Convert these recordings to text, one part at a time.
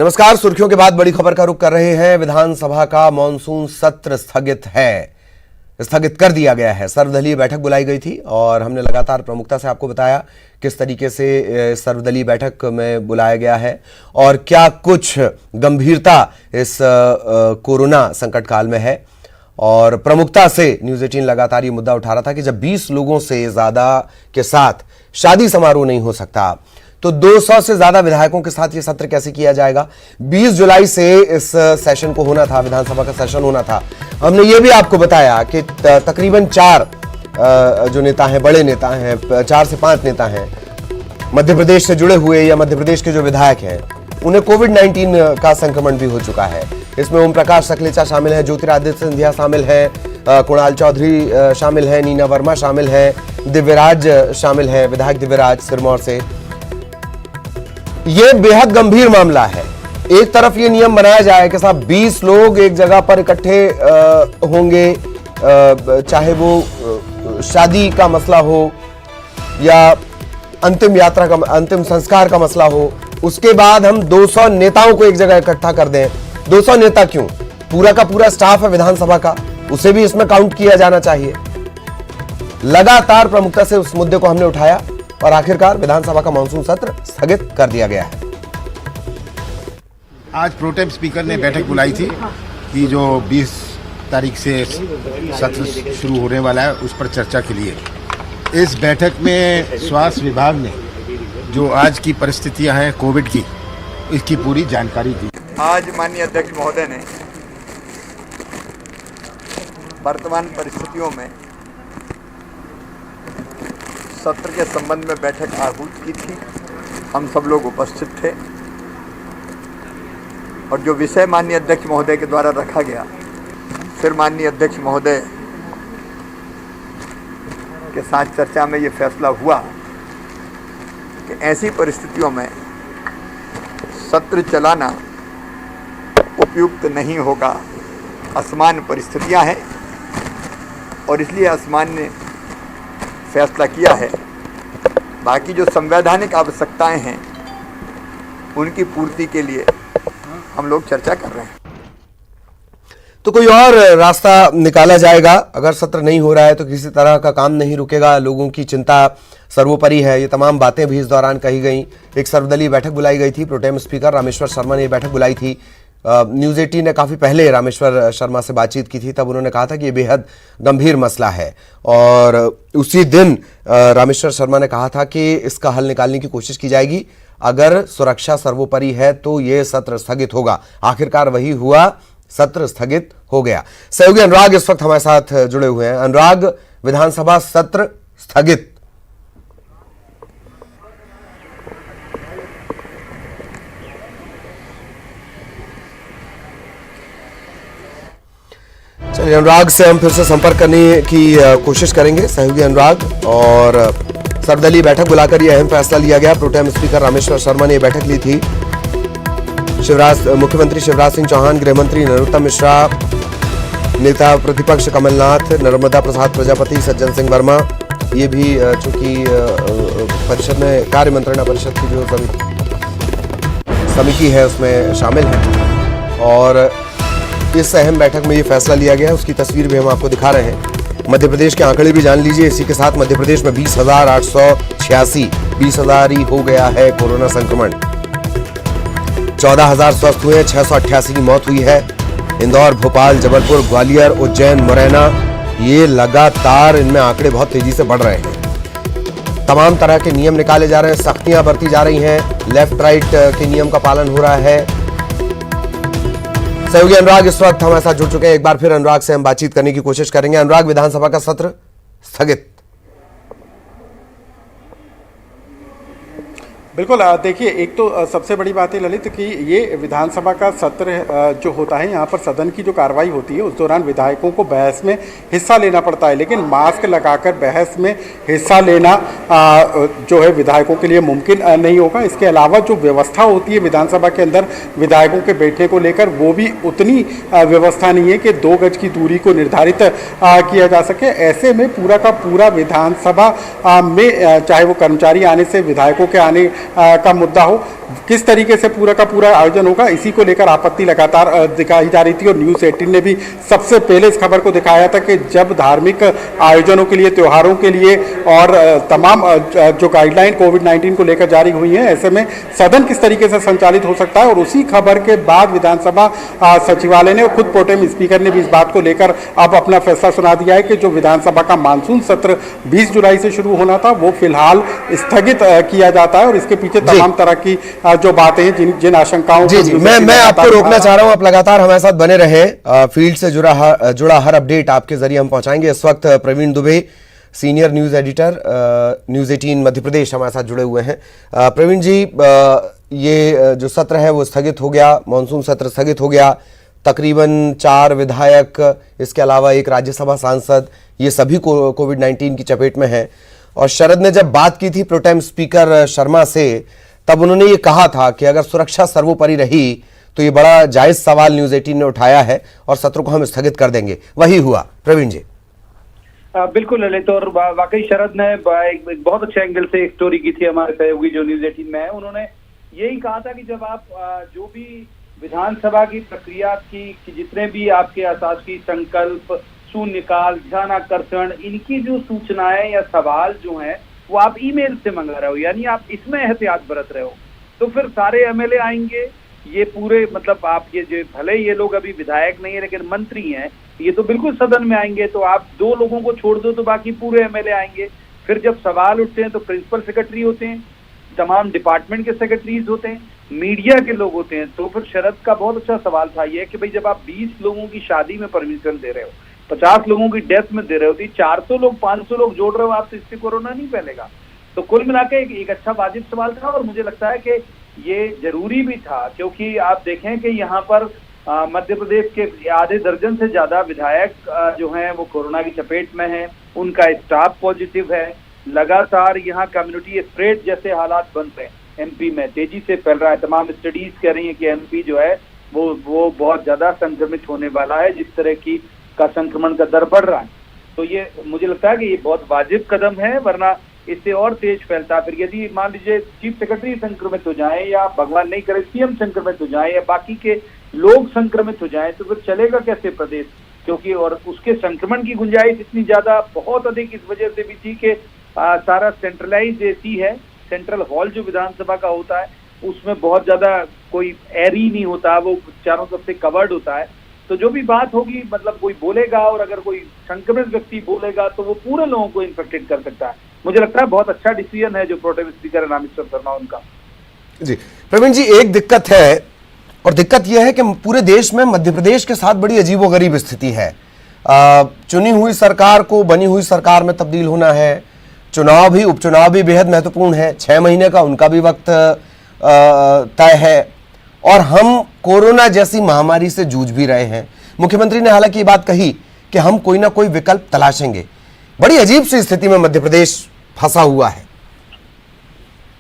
नमस्कार। सुर्खियों के बाद बड़ी खबर का रुख कर रहे हैं। विधानसभा का मॉनसून सत्र स्थगित कर दिया गया है। सर्वदलीय बैठक बुलाई गई थी और हमने लगातार प्रमुखता से आपको बताया किस तरीके से सर्वदलीय बैठक में बुलाया गया है और क्या कुछ गंभीरता इस कोरोना संकट काल में है। और प्रमुखता से न्यूज़ 18 लगातार ये मुद्दा उठा रहा था कि जब 20 लोगों से ज्यादा के साथ शादी समारोह नहीं हो सकता तो 200 से ज्यादा विधायकों के साथ ये सत्र कैसे किया जाएगा। 20 जुलाई से इस सेशन को होना था, विधानसभा का सेशन होना था। हमने ये भी आपको बताया कि तकरीबन 4 जो नेता हैं, बड़े नेता हैं, 4 से 5 नेता हैं मध्य प्रदेश से जुड़े हुए या मध्य प्रदेश के जो विधायक हैं उन्हें कोविड-19 का संक्रमण भी हो चुका है। इसमें ओम प्रकाश सकलेचा शामिल है, ज्योतिरादित्य सिंधिया शामिल है, कुणाल चौधरी शामिल है, नीना वर्मा शामिल है, दिव्यराज शामिल है, विधायक दिव्यराज सिरमौर से। यह बेहद गंभीर मामला है। एक तरफ यह नियम बनाया जाए कि साहब 20 लोग एक जगह पर इकट्ठे होंगे, चाहे वो शादी का मसला हो या अंतिम संस्कार का मसला हो। उसके बाद हम 200 नेताओं को एक जगह इकट्ठा कर दें। 200 नेता क्यों, पूरा का पूरा स्टाफ है विधानसभा का, उसे भी इसमें काउंट किया जाना चाहिए। लगातार प्रमुखता से उस मुद्दे को हमने उठाया और आखिरकार विधानसभा का मानसून सत्र स्थगित कर दिया गया है। आज प्रोटेम स्पीकर ने बैठक बुलाई थी कि जो 20 तारीख से सत्र शुरू होने वाला है उस पर चर्चा के लिए। इस बैठक में स्वास्थ्य विभाग ने जो आज की परिस्थितियां हैं कोविड की, इसकी पूरी जानकारी दी। आज माननीय अध्यक्ष महोदय ने वर्तमान परिस्थितियों में सत्र के संबंध में बैठक आहूत की थी। हम सब लोग उपस्थित थे और जो विषय माननीय अध्यक्ष महोदय के द्वारा रखा गया, फिर माननीय अध्यक्ष महोदय के साथ चर्चा में ये फैसला हुआ कि ऐसी परिस्थितियों में सत्र चलाना उपयुक्त नहीं होगा। असामान्य परिस्थितियां हैं और इसलिए असामान्य फैसला किया है। बाकी जो संवैधानिक आवश्यकताएं हैं उनकी पूर्ति के लिए हम लोग चर्चा कर रहे हैं। तो कोई और रास्ता निकाला जाएगा। अगर सत्र नहीं हो रहा है तो किसी तरह का काम नहीं रुकेगा। लोगों की चिंता सर्वोपरि है। ये तमाम बातें भी इस दौरान कही गई। एक सर्वदलीय बैठक बुलाई गई थी। प्रोटेम स्पीकर रामेश्वर शर्मा ने यह बैठक बुलाई थी। न्यूज़ 18 ने काफ़ी पहले रामेश्वर शर्मा से बातचीत की थी। तब उन्होंने कहा था कि ये बेहद गंभीर मसला है और उसी दिन रामेश्वर शर्मा ने कहा था कि इसका हल निकालने की कोशिश की जाएगी। अगर सुरक्षा सर्वोपरि है तो ये सत्र स्थगित होगा। आखिरकार वही हुआ, सत्र स्थगित हो गया। सहयोगी अनुराग इस वक्त हमारे साथ जुड़े हुए हैं। अनुराग, विधानसभा सत्र स्थगित, चलिए अनुराग से हम फिर से संपर्क करने की कोशिश करेंगे। सहयोगी अनुराग, और सर्वदलीय बैठक बुलाकर यह अहम फैसला लिया गया। प्रोटेम स्पीकर रामेश्वर शर्मा ने यह बैठक ली थी। मुख्यमंत्री शिवराज सिंह चौहान, गृहमंत्री नरोत्तम मिश्रा, नेता प्रतिपक्ष कमलनाथ, नर्मदा प्रसाद प्रजापति, सज्जन सिंह वर्मा, ये भी चूंकि परिषद में कार्य मंत्रणा परिषद की जो समिति है उसमें शामिल है और इस अहम बैठक में ये फैसला लिया गया है। उसकी तस्वीर भी हम आपको दिखा रहे हैं। मध्य प्रदेश के आंकड़े भी जान लीजिए। इसी के साथ मध्य प्रदेश में 20,886 20,000 ही हो गया है कोरोना संक्रमण। 14,000 स्वस्थ हुए, 688 की मौत हुई है। इंदौर, भोपाल, जबलपुर, ग्वालियर, उज्जैन, मुरैना, ये लगातार इनमें आंकड़े बहुत तेजी से बढ़ रहे हैं। तमाम तरह के नियम निकाले जा रहे हैं, सख्तियां बरती जा रही हैं, लेफ्ट राइट के नियम का पालन हो रहा है। सहयोगी अनुराग इस वक्त हमारे साथ जुड़ चुके हैं। एक बार फिर अनुराग से हम बातचीत करने की कोशिश करेंगे। अनुराग, विधानसभा का सत्र स्थगित। बिल्कुल, देखिए, एक तो सबसे बड़ी बात है ललित कि ये विधानसभा का सत्र जो होता है, यहाँ पर सदन की जो कार्रवाई होती है उस दौरान विधायकों को बहस में हिस्सा लेना पड़ता है, लेकिन मास्क लगाकर बहस में हिस्सा लेना जो है विधायकों के लिए मुमकिन नहीं होगा। इसके अलावा जो व्यवस्था होती है विधानसभा के अंदर विधायकों के बैठने को लेकर, वो भी उतनी व्यवस्था नहीं है कि 2 गज की दूरी को निर्धारित किया जा सके। ऐसे में पूरा का पूरा विधानसभा में चाहे वो कर्मचारी आने से विधायकों के आने का मुद्दा हो, किस तरीके से पूरा का पूरा आयोजन होगा, इसी को लेकर आपत्ति लगातार दिखाई जा रही थी। और न्यूज़ 18 ने भी सबसे पहले इस खबर को दिखाया था कि जब धार्मिक आयोजनों के लिए, त्योहारों के लिए और तमाम जो गाइडलाइन कोविड-19 को लेकर जारी हुई हैं, ऐसे में सदन किस तरीके से संचालित हो सकता है। और उसी खबर के बाद विधानसभा सचिवालय ने, खुद प्रोटेम स्पीकर ने भी इस बात को लेकर अब अपना फैसला सुना दिया है कि जो विधानसभा का मानसून सत्र 20 जुलाई से शुरू होना था वो फिलहाल स्थगित किया जाता है। और इसके पीछे तमाम तरह की जो बातें हैं, जिन आशंकाओं जी, मैं आपको रोकना चाह रहा हूं, आप लगातार हमारे साथ बने रहे। फील्ड से जुड़ा हर अपडेट आपके जरिए हम पहुंचाएंगे। इस वक्त Praveen Dubey, senior news editor, news 18 Madhya Pradesh, हमारे साथ जुड़े हुए हैं। प्रवीण जी, ये जो सत्र है वो स्थगित हो गया, मानसून सत्र स्थगित हो गया। तकरीबन 4 विधायक, इसके अलावा एक राज्यसभा सांसद, ये सभी कोविड-19 की चपेट में हैं। और शरद ने जब बात की थी प्रोटेम स्पीकर शर्मा से, तब उन्होंने ये कहा था कि अगर सुरक्षा सर्वोपरि रही तो ये बड़ा जायज सवाल न्यूज 18 ने उठाया है और सत्र को हम स्थगित कर देंगे। वही हुआ। प्रवीण जी। बिल्कुल ललित, और वाकई शरद ने एक बहुत अच्छे एंगल से एक स्टोरी की थी हमारे सहयोगी जो न्यूज 18 में है। उन्होंने यही कहा था कि जब आप जो भी विधानसभा की प्रक्रिया की जितने भी आपके अशासकीय संकल्प, शून्यकाल, ध्यानाकर्षण, इनकी जो सूचनाएं या सवाल जो हैं वो आप ईमेल से मंगा रहे हो, यानी आप इसमें एहतियात बरत रहे हो, तो फिर सारे एमएलए आएंगे, ये पूरे मतलब आप ये जो भले ये लोग अभी विधायक नहीं है लेकिन मंत्री हैं, ये तो बिल्कुल सदन में आएंगे। तो आप 2 लोगों को छोड़ दो तो बाकी पूरे एमएलए आएंगे। फिर जब सवाल उठते हैं तो प्रिंसिपल सेक्रेटरी होते हैं, तमाम डिपार्टमेंट के सेक्रेटरीज होते हैं, मीडिया के लोग होते हैं। तो फिर शरद का बहुत अच्छा सवाल था ये कि भाई जब आप 20 लोगों की शादी में परमिशन दे रहे हो, 50 लोगों की डेथ में दे रहे हो, तो 400 लोग 500 लोग जोड़ रहे हो आप, तो इससे कोरोना नहीं फैलेगा। तो कुल मिलाकर एक अच्छा वाजिब सवाल था। और मुझे लगता है कि ये जरूरी भी था, क्योंकि आप देखें कि यहाँ पर मध्य प्रदेश के आधे दर्जन से ज्यादा विधायक जो हैं वो कोरोना की चपेट में हैं, उनका स्टाफ पॉजिटिव है, लगातार यहाँ कम्युनिटी स्प्रेड जैसे हालात बन रहे हैं, एमपी में तेजी से फैल रहा है। तमाम स्टडीज कह रही हैं कि एमपी जो है वो बहुत ज्यादा संक्रमित होने वाला है, जिस तरह की का संक्रमण का दर बढ़ रहा है। तो ये मुझे लगता है कि ये बहुत वाजिब कदम है, वरना इससे और तेज फैलता। फिर यदि मान लीजिए चीफ सेक्रेटरी संक्रमित हो जाए, या भगवान नहीं करे सीएम संक्रमित हो जाए, या बाकी के लोग संक्रमित हो जाए, तो फिर चलेगा कैसे प्रदेश? क्योंकि और उसके संक्रमण की गुंजाइश इतनी ज्यादा बहुत अधिक इस वजह से भी थी कि सारा सेंट्रलाइज एसी है, सेंट्रल हॉल जो विधानसभा का होता है उसमें बहुत ज्यादा कोई एरी नहीं होता, वो चारों तरफ से कवर्ड होता है। तो जो भी बात होगी, मतलब कोई बोलेगा और अगर कोई संक्रमित व्यक्ति बोलेगा तो वो पूरे लोगों को इन्फेक्टेड कर सकता है। मुझे लगता है बहुत अच्छा डिसीजन है जो प्रोटेम स्पीकर है रामेश्वर शर्मा उनका। जी प्रवीण जी, एक दिक्कत है, और दिक्कत यह है कि पूरे देश में मध्य प्रदेश के साथ बड़ी अजीबोगरीब स्थिति है। चुनी हुई सरकार को बनी हुई सरकार में तब्दील होना है, चुनाव भी, उपचुनाव भी बेहद महत्वपूर्ण है, 6 महीने का उनका भी वक्त तय है, और हम कोरोना जैसी महामारी से जूझ भी रहे हैं। मुख्यमंत्री ने हालांकि ये बात कही कि हम कोई ना कोई विकल्प तलाशेंगे। बड़ी अजीब सी स्थिति में मध्य प्रदेश फंसा हुआ है।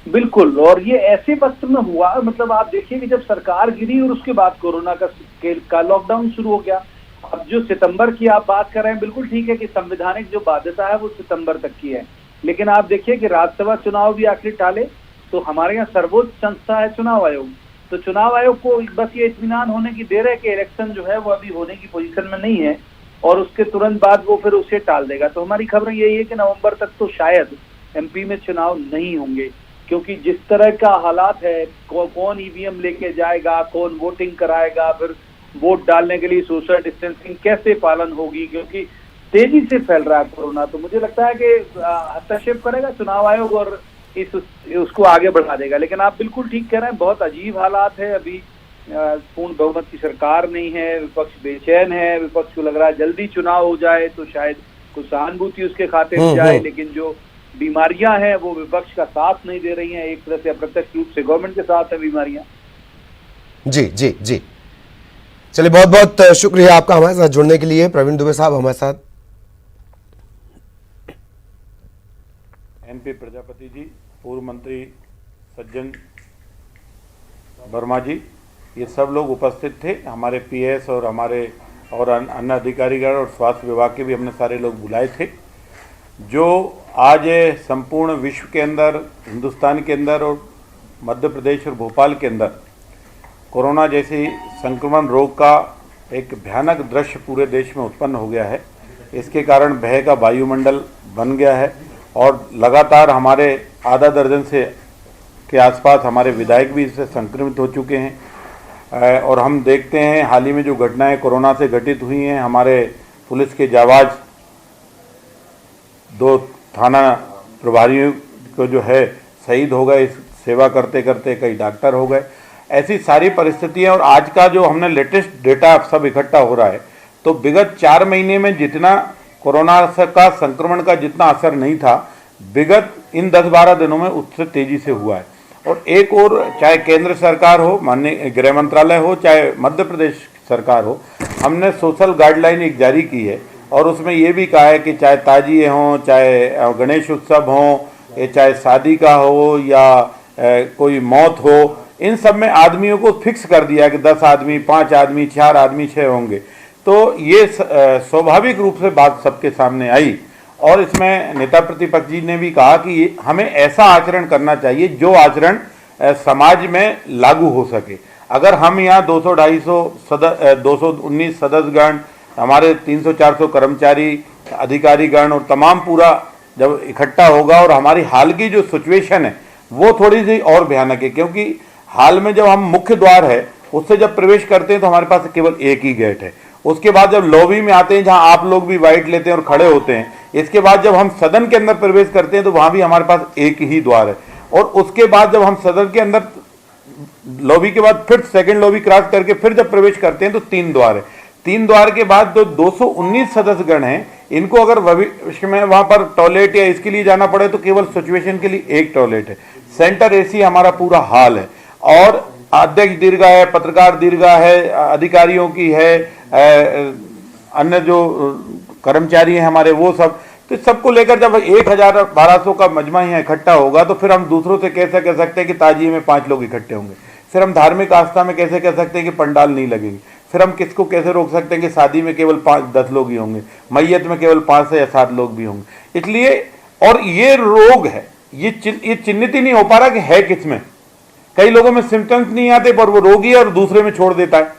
बिल्कुल, और ये ऐसे वक्त में हुआ, मतलब आप देखिए कि जब सरकार गिरी और उसके बाद कोरोना का लॉकडाउन शुरू हो गया। अब जो सितंबर की आप बात कर रहे हैं, बिल्कुल ठीक है कि संवैधानिक जो बाध्यता है वो सितंबर तक की है, लेकिन आप देखिए कि राज्यसभा चुनाव भी आखिर टाले। तो हमारे यहाँ सर्वोच्च संस्था है चुनाव आयोग, तो चुनाव आयोग को बस ये इत्मीनान होने की देर है कि इलेक्शन जो है वो अभी होने की पोजीशन में नहीं है, और उसके तुरंत बाद वो फिर उसे टाल देगा। तो हमारी खबर यही है कि नवंबर तक तो शायद एमपी में चुनाव नहीं होंगे, क्योंकि जिस तरह का हालात है, कौन ईवीएम लेके जाएगा, कौन वोटिंग कराएगा, फिर वोट डालने के लिए सोशल डिस्टेंसिंग कैसे पालन होगी, क्योंकि तेजी से फैल रहा है कोरोना। तो मुझे लगता है कि हस्तक्षेप करेगा चुनाव आयोग और उसको आगे बढ़ा देगा। लेकिन आप बिल्कुल ठीक कह रहे हैं, बहुत अजीब हालात है। अभी पूर्ण बहुमत की सरकार नहीं है, विपक्ष बेचैन है, विपक्ष को लग रहा है जल्दी चुनाव हो जाए तो शायद कुछ सहानुभूति उसके खाते में जाए, लेकिन जो बीमारियां हैं वो विपक्ष का साथ नहीं दे रही हैं, एक तरह से अप्रत्यक्ष रूप से गवर्नमेंट के साथ है बीमारियां। जी जी जी, चलिए बहुत बहुत शुक्रिया आपका हमारे साथ जुड़ने के लिए। प्रवीण दुबे साहब हमारे साथ। एनपी प्रजापति जी, पूर्व मंत्री सज्जन वर्मा जी, ये सब लोग उपस्थित थे। हमारे पीएस और हमारे और अन्य अधिकारीगण और स्वास्थ्य विभाग के भी हमने सारे लोग बुलाए थे। जो आज संपूर्ण विश्व के अंदर, हिंदुस्तान के अंदर और मध्य प्रदेश और भोपाल के अंदर कोरोना जैसी संक्रमण रोग का एक भयानक दृश्य पूरे देश में उत्पन्न हो गया है। इसके कारण भय का वायुमंडल बन गया है और लगातार हमारे आधा दर्जन से के आसपास हमारे विधायक भी इससे संक्रमित हो चुके हैं। और हम देखते हैं हाल ही में जो घटनाएं कोरोना से घटित हुई हैं, हमारे पुलिस के जाबाज 2 थाना प्रभारियों को जो है शहीद हो गए, इस सेवा करते करते कई डॉक्टर हो गए। ऐसी सारी परिस्थितियां और आज का जो हमने लेटेस्ट डेटा सब इकट्ठा हो रहा है, तो विगत 4 महीने में जितना कोरोना का संक्रमण का जितना असर नहीं था, विगत इन 10-12 दिनों में उससे तेजी से हुआ है। और एक और, चाहे केंद्र सरकार हो, माननीय गृह मंत्रालय हो, चाहे मध्य प्रदेश सरकार हो, हमने सोशल गाइडलाइन एक जारी की है और उसमें ये भी कहा है कि चाहे ताजिए हों, चाहे गणेश उत्सव हों, चाहे शादी का हो या कोई मौत हो, इन सब में आदमियों को फिक्स कर दिया कि 10 आदमी, 5 आदमी, 4 आदमी, 6 होंगे। तो ये स्वाभाविक रूप से बात सबके सामने आई और इसमें नेता प्रतिपक्ष जी ने भी कहा कि हमें ऐसा आचरण करना चाहिए जो आचरण समाज में लागू हो सके। अगर हम यहाँ 219 सदस्यगण, हमारे 300-400 कर्मचारी, अधिकारीगण और तमाम पूरा जब इकट्ठा होगा और हमारी हाल की जो सिचुएशन है वो थोड़ी सी और भयानक है, क्योंकि हाल में जब हम मुख्य द्वार है उससे जब प्रवेश करते हैं तो हमारे पास केवल एक ही गेट है। उसके बाद जब लॉबी में आते हैं, जहां आप लोग भी वाइट लेते हैं और खड़े होते हैं, इसके बाद जब हम सदन के अंदर प्रवेश करते हैं तो वहां भी हमारे पास एक ही द्वार है। और उसके बाद जब हम सदन के अंदर लॉबी के बाद फिर सेकंड लॉबी क्रॉस करके फिर जब प्रवेश करते हैं तो 3 द्वार है। 3 द्वार के बाद जो 219 सदस्यगण हैं, इनको अगर भविष्य में वहां पर टॉयलेट या इसके लिए जाना पड़े तो केवल सिचुएशन के लिए एक टॉयलेट है। सेंटर एसी हमारा पूरा हाल है और अध्यक्ष दीर्घा है, पत्रकार दीर्घा है, अधिकारियों की है, अन्य जो कर्मचारी हैं हमारे वो सब, तो सबको लेकर जब 1000-1200 का मजमा यहाँ इकट्ठा होगा तो फिर हम दूसरों से कैसे कह सकते हैं कि ताजिए में 5 लोग इकट्ठे होंगे। फिर हम धार्मिक आस्था में कैसे कह सकते हैं कि पंडाल नहीं लगेंगे। फिर हम किसको कैसे रोक सकते हैं कि शादी में केवल 5-10 लोग ही होंगे, मैयत में केवल 5 से या 7 लोग भी होंगे। इसलिए, और ये रोग है, ये चिन्हित ही नहीं हो पा रहा कि है किसमें। कई लोगों में सिम्टम्स नहीं आते पर वो रोगी है और दूसरे में छोड़ देता है,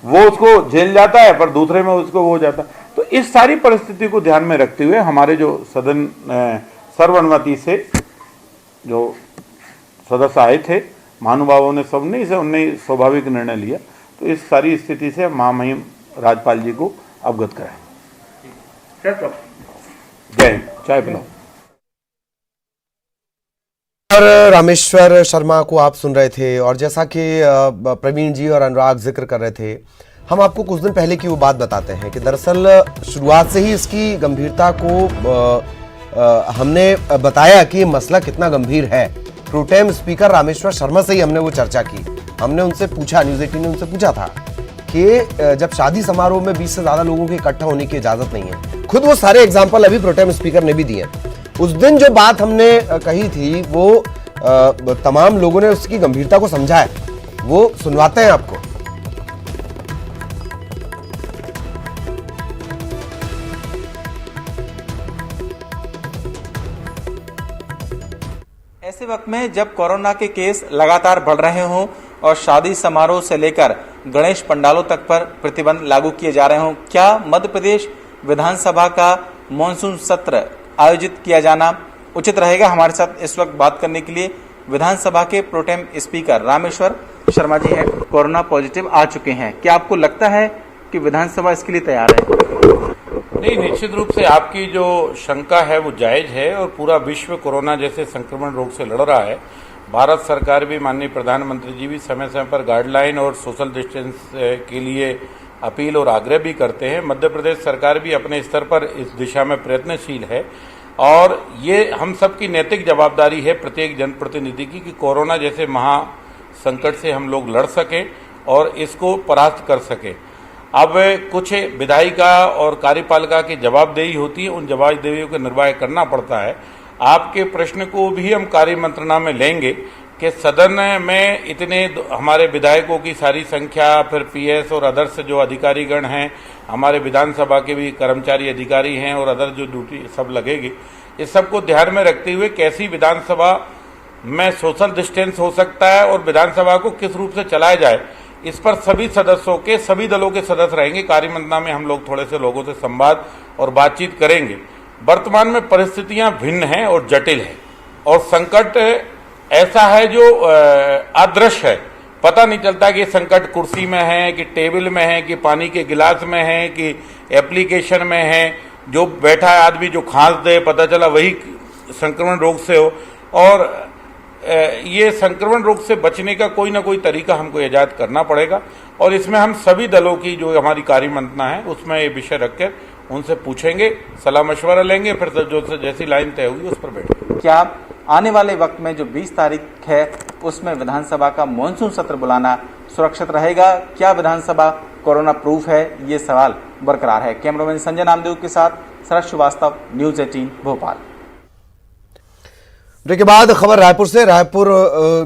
वो उसको झेल जाता है पर दूसरे में उसको वो हो जाता है। तो इस सारी परिस्थिति को ध्यान में रखते हुए हमारे जो सदन सर्वसम्मति से जो सदस्य आए थे, महानुभावों ने, सबने इसे उन्हें स्वाभाविक निर्णय लिया। तो इस सारी स्थिति से महामहिम राज्यपाल जी को अवगत कराएं। जय हिंद, चाय पिलाओ। रामेश्वर शर्मा को आप सुन रहे थे और जैसा कि प्रवीण जी और अनुराग जिक्र कर रहे थे, हम आपको कुछ दिन पहले की वो बात बताते हैं कि दरअसल शुरुआत से ही इसकी गंभीरता को हमने बताया कि मसला कितना गंभीर है। प्रोटेम स्पीकर रामेश्वर शर्मा से ही हमने वो चर्चा की। हमने उनसे पूछा, न्यूज़ 18 ने उनसे पूछा था कि जब शादी समारोह में 20 से ज्यादा लोगों के इकट्ठा होने की इजाजत नहीं है, खुद वो सारे एग्जाम्पल अभी प्रोटेम स्पीकर ने भी दिए। उस दिन जो बात हमने कही थी वो तमाम लोगों ने उसकी गंभीरता को समझा है, वो सुनवाते हैं आपको। ऐसे वक्त में जब कोरोना के केस लगातार बढ़ रहे हों और शादी समारोह से लेकर गणेश पंडालों तक पर प्रतिबंध लागू किए जा रहे हों, क्या मध्य प्रदेश विधानसभा का मॉनसून सत्र आयोजित किया जाना उचित रहेगा? हमारे साथ इस वक्त बात करने के लिए विधानसभा के प्रोटेम स्पीकर रामेश्वर शर्मा जी हैं। कोरोना पॉजिटिव आ चुके हैं, क्या आपको लगता है कि विधानसभा इसके लिए तैयार है? नहीं, निश्चित रूप से आपकी जो शंका है वो जायज है और पूरा विश्व कोरोना जैसे संक्रमण रोग से लड़ रहा है। भारत सरकार भी, माननीय प्रधानमंत्री जी भी समय समय पर गाइडलाइन और सोशल डिस्टेंस के लिए अपील और आग्रह भी करते हैं। मध्य प्रदेश सरकार भी अपने स्तर पर इस दिशा में प्रयत्नशील है और ये हम सबकी नैतिक जवाबदारी है, प्रत्येक जनप्रतिनिधि की, कि कोरोना जैसे महासंकट से हम लोग लड़ सकें और इसको परास्त कर सकें। अब कुछ विधायिका और कार्यपालिका की जवाबदेही होती है, उन जवाबदेहियों का निर्वाह करना पड़ता है। आपके प्रश्न को भी हम कार्य मंत्रणा में लेंगे कि सदन में इतने हमारे विधायकों की सारी संख्या, फिर पीएस और अदर्स जो अधिकारीगण हैं, हमारे विधानसभा के भी कर्मचारी अधिकारी हैं और अदर जो ड्यूटी सब लगेगी, इस सब को ध्यान में रखते हुए कैसी विधानसभा में सोशल डिस्टेंस हो सकता है और विधानसभा को किस रूप से चलाया जाए, इस पर सभी सदस्यों के, सभी दलों के सदस्य रहेंगे। कार्यमंत्रणा में हम लोग थोड़े से लोगों से संवाद और बातचीत करेंगे। वर्तमान में परिस्थितियां भिन्न हैं और जटिल हैं और संकट ऐसा है जो अदृश्य है। पता नहीं चलता कि संकट कुर्सी में है कि टेबल में है कि पानी के गिलास में है कि एप्लीकेशन में है। जो बैठा है आदमी जो खांस दे, पता चला वही संक्रमण रोग से हो। और ये संक्रमण रोग से बचने का कोई ना कोई तरीका हमको ईजाद करना पड़ेगा और इसमें हम सभी दलों की जो हमारी कार्यमंत्रणा है उसमें ये विषय रखकर उनसे पूछेंगे, सलाह मशवरा लेंगे, फिर जो जैसी लाइन तय होगी उस पर बैठेंगे। क्या आने वाले वक्त में जो 20 तारीख है उसमें विधानसभा का मॉनसून सत्र बुलाना सुरक्षित रहेगा? क्या विधानसभा कोरोना प्रूफ है? ये सवाल बरकरार है। कैमरामैन संजय नामदेव के साथ शरद श्रीवास्तव, न्यूज 18 भोपाल। ब्रेक के बाद खबर रायपुर से। रायपुर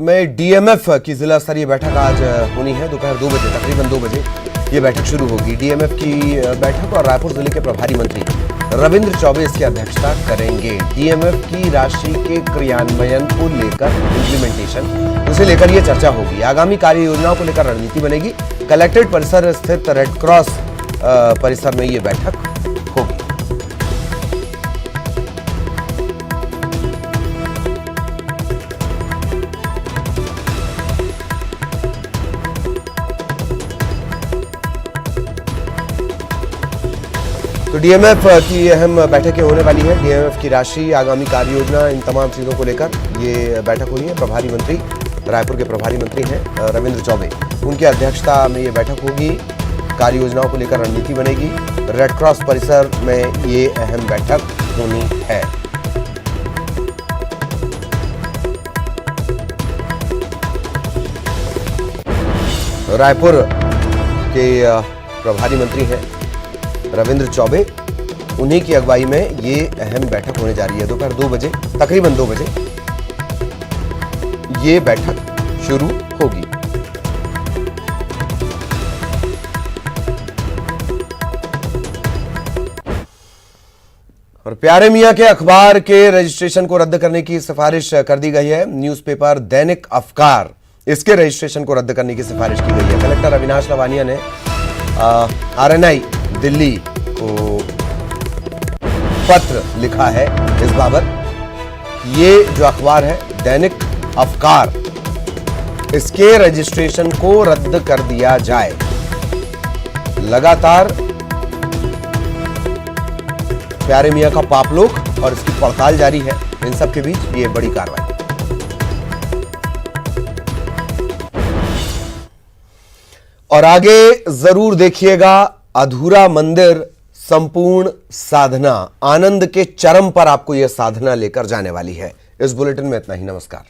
में डीएमएफ की जिला स्तरीय बैठक आज होनी है। दोपहर 2 बजे, तकरीबन 2 बजे ये बैठक शुरू होगी। डीएमएफ की बैठक और रायपुर जिले के प्रभारी मंत्री रविंद्र चौबे इसकी अध्यक्षता करेंगे। डीएमएफ की राशि के क्रियान्वयन को लेकर, इम्प्लीमेंटेशन, उसे लेकर ये चर्चा होगी। आगामी कार्य योजनाओं को लेकर रणनीति बनेगी। कलेक्ट्रेट परिसर स्थित रेड क्रॉस परिसर में ये बैठक होगी। तो डीएमएफ की अहम बैठकें होने वाली है। डीएमएफ की राशि, आगामी कार्य योजना, इन तमाम चीजों को लेकर ये बैठक होनी है। प्रभारी मंत्री, रायपुर के प्रभारी मंत्री हैं रविंद्र चौबे, उनकी अध्यक्षता में ये बैठक होगी। कार्य योजनाओं को लेकर रणनीति बनेगी। रेड क्रॉस परिसर में ये अहम बैठक होनी है। रायपुर के प्रभारी मंत्री हैं रविंद्र चौबे, उन्हीं की अगुवाई में ये अहम बैठक होने जा रही है। दोपहर 2 बजे, तकरीबन 2 बजे ये बैठक शुरू होगी। और प्यारे मियां के अखबार के रजिस्ट्रेशन को रद्द करने की सिफारिश कर दी गई है। न्यूज़पेपर दैनिक अफकार, इसके रजिस्ट्रेशन को रद्द करने की सिफारिश की गई है। कलेक्टर अविनाश लवानिया ने आरएनआई दिल्ली को पत्र लिखा है इस बाबत। ये जो अखबार है दैनिक अफकार, इसके रजिस्ट्रेशन को रद्द कर दिया जाए। लगातार प्यारे मियां का पापलोक और इसकी पड़ताल जारी है। इन सब के बीच ये बड़ी कार्रवाई। और आगे जरूर देखिएगा अधूरा मंदिर संपूर्ण साधना, आनंद के चरम पर आपको यह साधना लेकर जाने वाली है। इस बुलेटिन में इतना ही। नमस्कार।